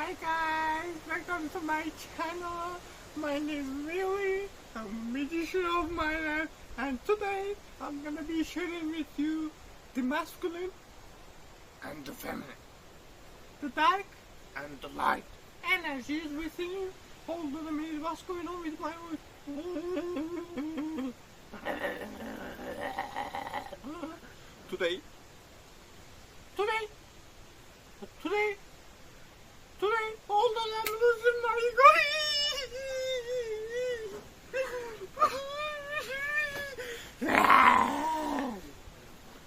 Hi guys, welcome to my channel. My name is Melih. I'm Magician Melih, and today I'm gonna be sharing with you the masculine and the feminine, the dark and the light energies within you. Hold on a minute, what's going on with my voice? Today, hold on, I'm losing my voice.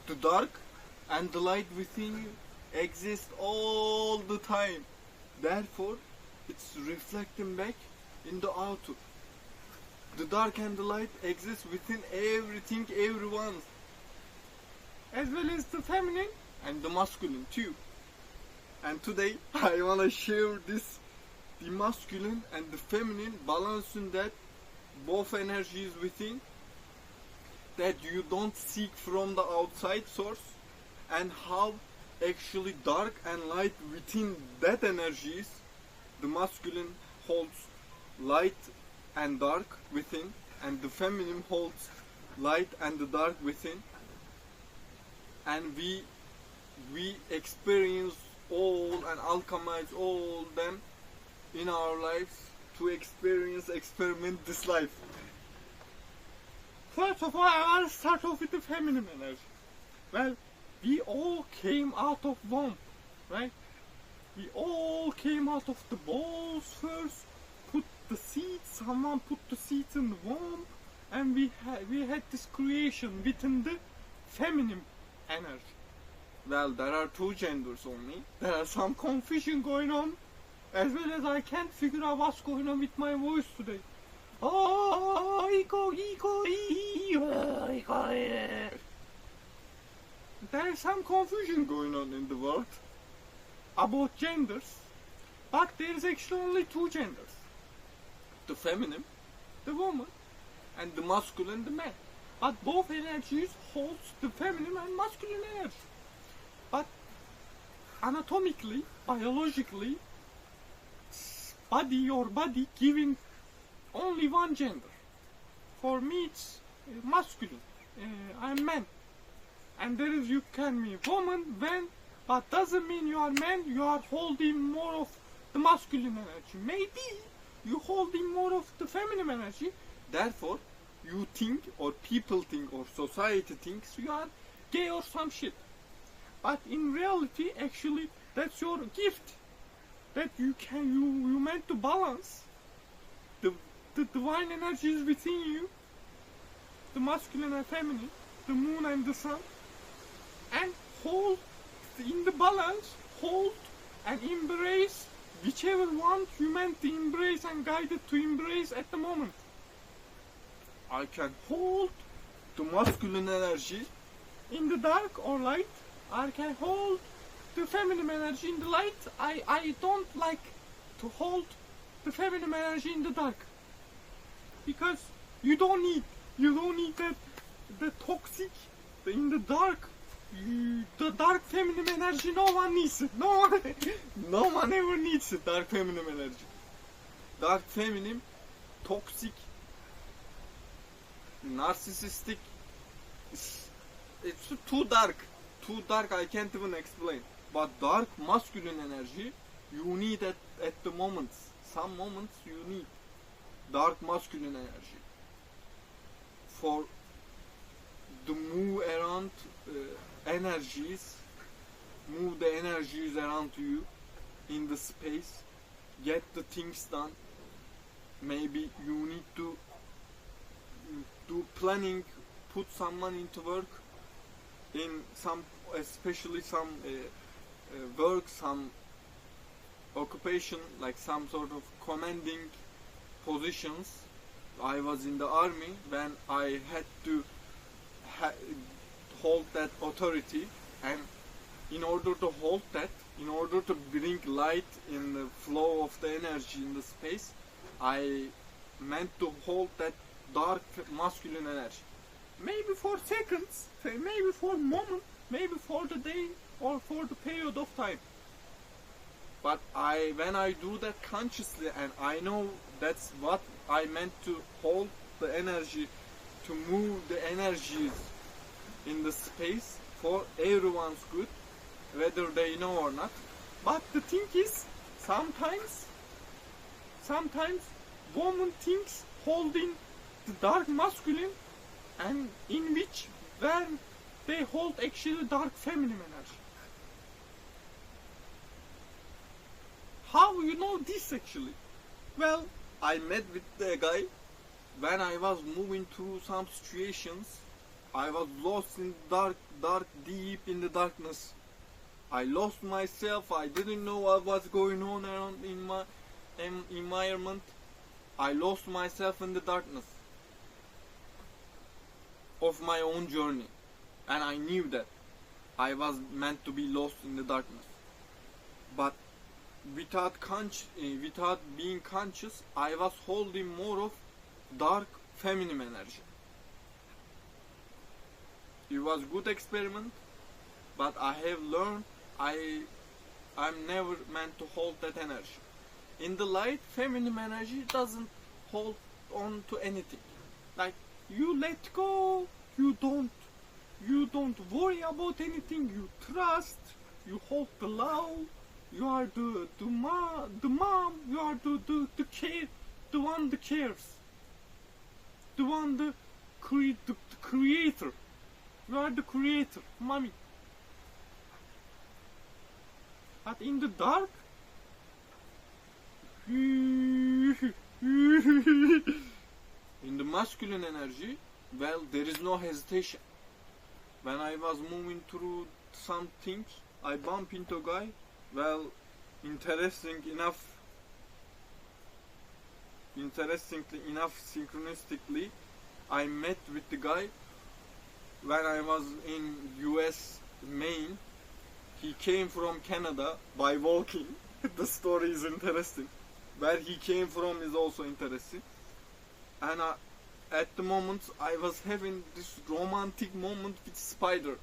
The dark and the light within you exist all the time. Therefore, it's reflecting back in the outer. The dark and the light exist within everything, everyone, as well as the feminine and the masculine too. And today I wanna share this, the masculine and the feminine, balancing that both energies within, that you don't seek from the outside source, and how actually dark and light within that energies, the masculine holds light and dark within, and the feminine holds light and the dark within, and we experience all and alchemize all them in our lives to experiment this life. First of all, I'll start off with the feminine energy. Well, we all came out of womb, right? We all came out of the balls first, put the seeds, someone put the seeds in the womb, and we had this creation within the feminine energy. Well, there are two genders only. There are some confusion going on, as well as I can't figure out what's going on with my voice today. There is some confusion going on in the world about genders, but there is actually only two genders: the feminine, the woman, and the masculine, the man. But both energies holds the feminine and masculine energy. But anatomically, biologically, your body giving only one gender. For me, it's masculine. I'm man, and there is, you can be woman, man, but doesn't mean you are man. You are holding more of the masculine energy. Maybe you holding more of the feminine energy. Therefore, you think, or people think, or society thinks you are gay or some shit. But in reality, actually, that's your gift. That you meant to balance the divine energies within you, the masculine and feminine, the moon and the sun, and hold in the balance, hold and embrace whichever one you meant to embrace and guided to embrace at the moment. I can hold the masculine energy in the dark or light. I can hold the feminine energy in the light. I don't like to hold the feminine energy in the dark, because you don't need that the toxic in the dark. The dark feminine energy, no one needs it. No one ever needs it. Dark feminine energy. Dark feminine, toxic, narcissistic. It's too dark. I can't even explain. But dark masculine energy, you need at the moments. Some moments you need dark masculine energy for the move around energies, move the energies around you in the space, get the things done. Maybe you need to do planning, put someone into work in some, especially some work, some occupation, like some sort of commanding positions. I was in the army when I had to hold that authority, and in order to hold that, in order to bring light in the flow of the energy in the space, I meant to hold that dark masculine energy. Maybe for seconds, maybe for a moment, maybe for the day, or for the period of time. But when I do that consciously, and I know that's what I meant to hold the energy, to move the energies in the space for everyone's good, whether they know or not. But the thing is, sometimes woman thinks holding the dark masculine, and in which when they hold actually dark feminine energy. How you know this actually? Well, I met with the guy when I was moving through some situations. I was lost in dark, deep in the darkness. I lost myself. I didn't know what was going on around in my environment. I lost myself in the darkness of my own journey, and I knew that I was meant to be lost in the darkness. But without being conscious, I was holding more of dark feminine energy. It was good experiment, but I have learned I'm never meant to hold that energy. In the light, feminine energy doesn't hold on to anything. Like, you let go, you don't worry about anything, you trust, you hold the love, you are the mom, you are the care, the one that cares, the one the creator, you are the creator, mommy. But in the dark, in the masculine energy, well, there is no hesitation. When I was moving through some things, I bumped into a guy. Well, interestingly enough, synchronistically, I met with the guy when I was in US, Maine. He came from Canada by walking. The story is interesting. Where he came from is also interesting. And at the moment, I was having this romantic moment with spider.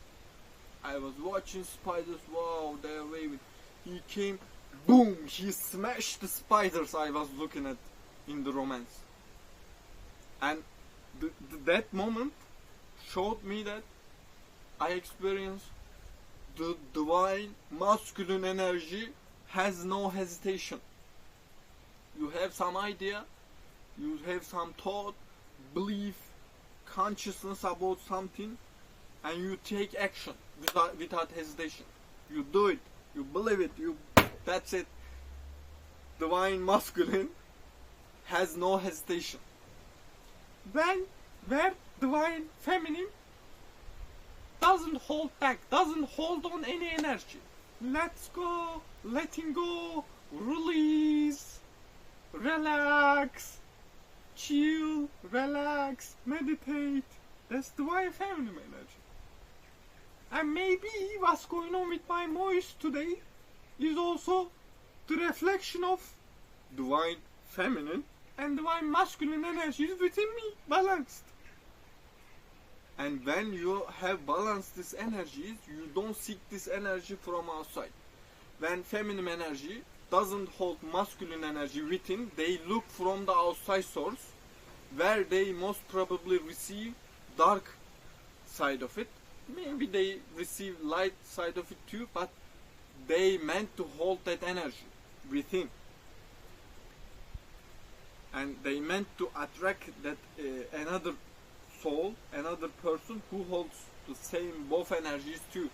I was watching spiders. Wow, they're waving. He came, boom! He smashed the spiders I was looking at in the romance. And that moment showed me that I experienced the divine masculine energy has no hesitation. You have some idea, you have some thought, belief, consciousness about something, and you take action without hesitation. You do it, you believe it, that's it. Divine masculine has no hesitation. Where divine feminine doesn't hold back, doesn't hold on any energy. Let's go, letting go, release, relax, chill, relax, meditate. That's divine feminine energy. And maybe what's going on with my voice today is also the reflection of divine feminine and divine masculine energies within me, balanced. And when you have balanced these energies, you don't seek this energy from outside. When feminine energy doesn't hold masculine energy within, they look from the outside source, where they most probably receive dark side of it. Maybe they receive light side of it too, but they meant to hold that energy within. And they meant to attract that another soul, another person who holds the same both energies too.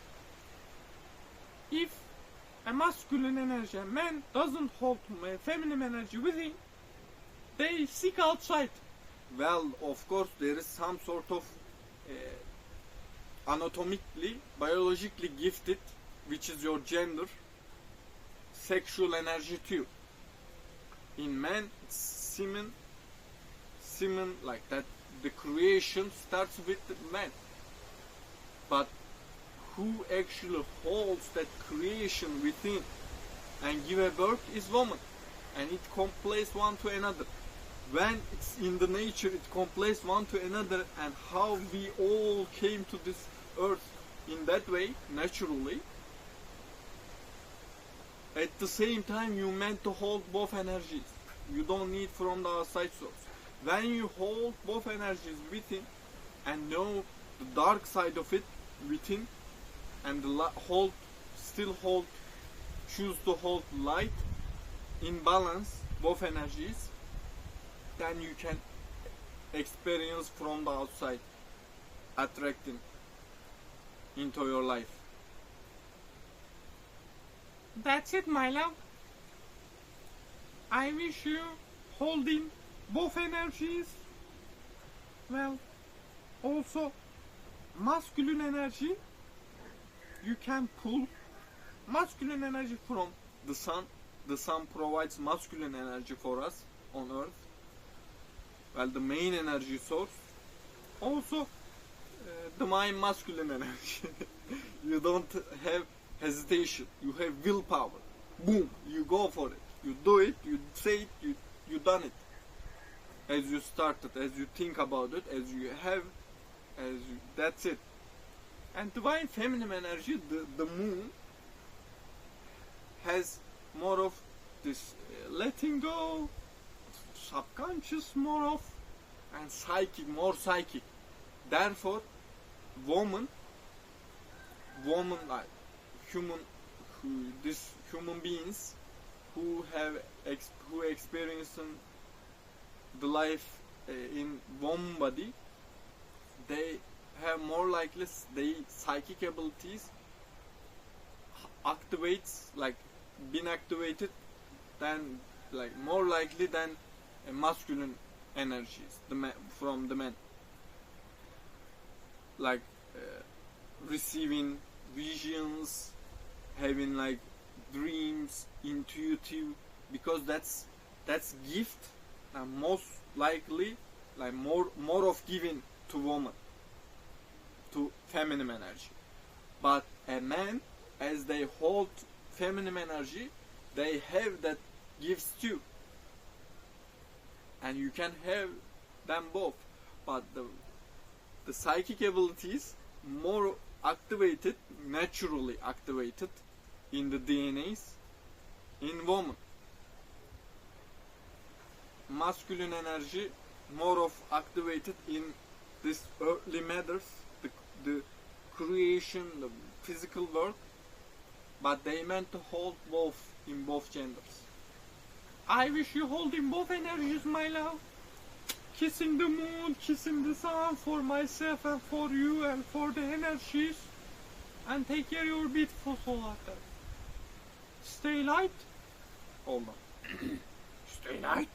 If a masculine energy, a man doesn't hold a feminine energy within, they seek outside. Well, of course, there is some sort of anatomically, biologically gifted, which is your gender, sexual energy too. In man, it's semen like that. The creation starts with man, but who actually holds that creation within and give a birth is woman, and it completes one to another. When it's in the nature, it completes one to another, and how we all came to this earth in that way, naturally. At the same time, you meant to hold both energies. You don't need from the outside source. When you hold both energies within and know the dark side of it within, and choose to hold light in balance, both energies, then you can experience from the outside attracting into your life. That's it, my love. I wish you holding both energies. Well, also masculine energy. You can pull masculine energy from the sun. The sun provides masculine energy for us on earth. Well, the main energy source. Also, the mind masculine energy. You don't have hesitation. You have willpower. Boom, you go for it. You do it, you say it, you done it. As you started, as you think about it, that's it. And divine feminine energy, the moon, has more of this letting go, subconscious more of, and psychic, more psychic. Therefore, woman like human beings who experiencing the life in one body, they have more likely they psychic abilities activates, like been activated, than like more likely than masculine energies from the men, like receiving visions, having like dreams, intuitive, because that's gift, and most likely like more of giving to woman, to feminine energy. But a man, as they hold feminine energy, they have that gifts too, and you can have them both. But the psychic abilities more activated, naturally activated in the DNAs in woman. Masculine energy more of activated in this earthly matters, the creation, the physical world, but they meant to hold both in both genders. I wish you holding both energies, my love. Kissing the moon, kissing the sun for myself and for you and for the energies. And take care of your beautiful soul out there. Stay light. Hold on. Stay light.